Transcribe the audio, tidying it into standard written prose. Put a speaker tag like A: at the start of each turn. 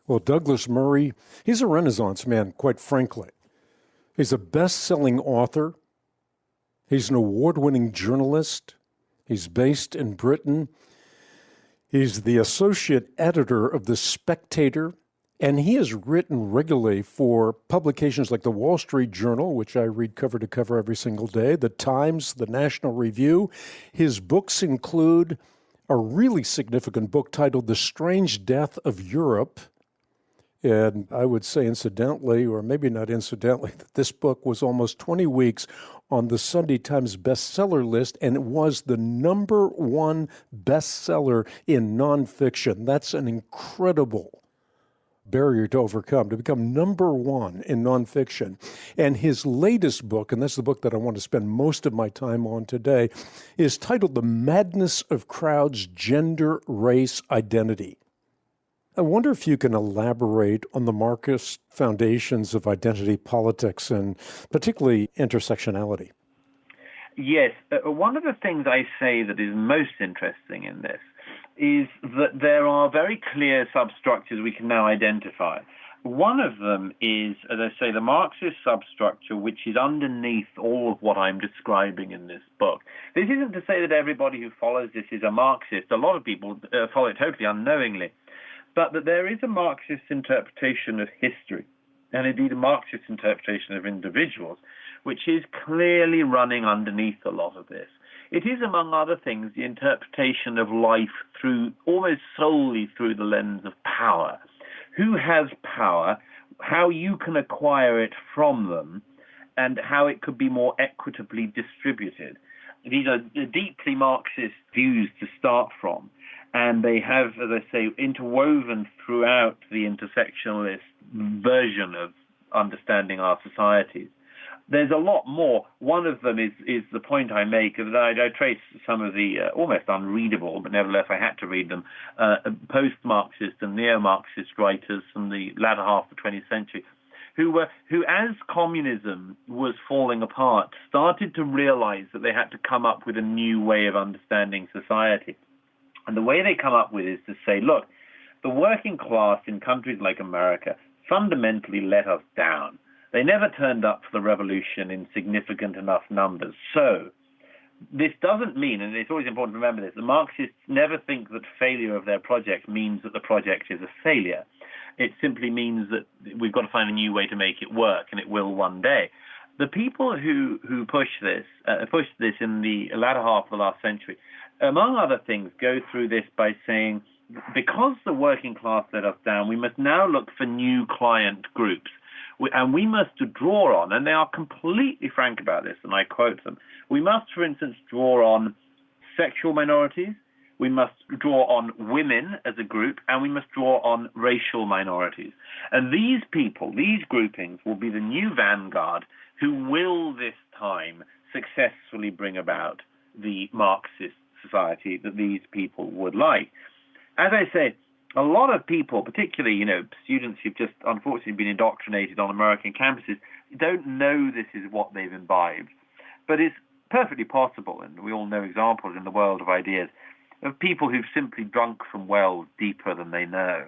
A: Well, Douglas Murray, he's a Renaissance man, quite frankly. He's a best-selling author. He's an award-winning journalist. He's based in Britain. He's the associate editor of The Spectator, and he has written regularly for publications like the Wall Street Journal, which I read cover to cover every single day, the Times, the National Review. His books include a really significant book titled The Strange Death of Europe. And I would say incidentally, or maybe not incidentally, that this book was almost 20 weeks on the Sunday Times bestseller list, and it was the #1 bestseller in nonfiction. That's an incredible barrier to overcome, to become #1 in nonfiction. And his latest book, and that's the book that I want to spend most of my time on today, is titled The Madness of Crowds, Gender, Race, Identity. I wonder if you can elaborate on the Marxist foundations of identity politics and particularly intersectionality.
B: Yes. One of the things I say that is most interesting in this is that there are very clear substructures we can now identify. One of them is, as I say, the Marxist substructure, which is underneath all of what I'm describing in this book. This isn't to say that everybody who follows this is a Marxist. A lot of people follow it totally unknowingly. But that there is a Marxist interpretation of history, and indeed a Marxist interpretation of individuals, which is clearly running underneath a lot of this. It is, among other things, the interpretation of life through almost solely through the lens of power. Who has power, how you can acquire it from them, and how it could be more equitably distributed. These are deeply Marxist views to start from. And they have, as I say, interwoven throughout the intersectionalist version of understanding our societies. There's a lot more. One of them is the point I make that I trace some of the almost unreadable, but nevertheless I had to read them, post-Marxist and neo-Marxist writers from the latter half of the 20th century, who, as communism was falling apart, started to realize that they had to come up with a new way of understanding society. And the way they come up with is to say, look, the working class in countries like America fundamentally let us down. They never turned up for the revolution in significant enough numbers. So this doesn't mean, and it's always important to remember this, the Marxists never think that failure of their project means that the project is a failure. It simply means that we've got to find a new way to make it work, and it will one day. The people who pushed this in the latter half of the last century, among other things, go through this by saying, because the working class let us down, we must now look for new client groups. And we must draw on, and they are completely frank about this, and I quote them, we must, for instance, draw on sexual minorities, we must draw on women as a group, and we must draw on racial minorities. And these people, these groupings, will be the new vanguard who will this time successfully bring about the Marxist society that these people would like. As I say, a lot of people, particularly, students who've just unfortunately been indoctrinated on American campuses, don't know this is what they've imbibed. But it's perfectly possible, and we all know examples in the world of ideas, of people who've simply drunk from wells deeper than they know.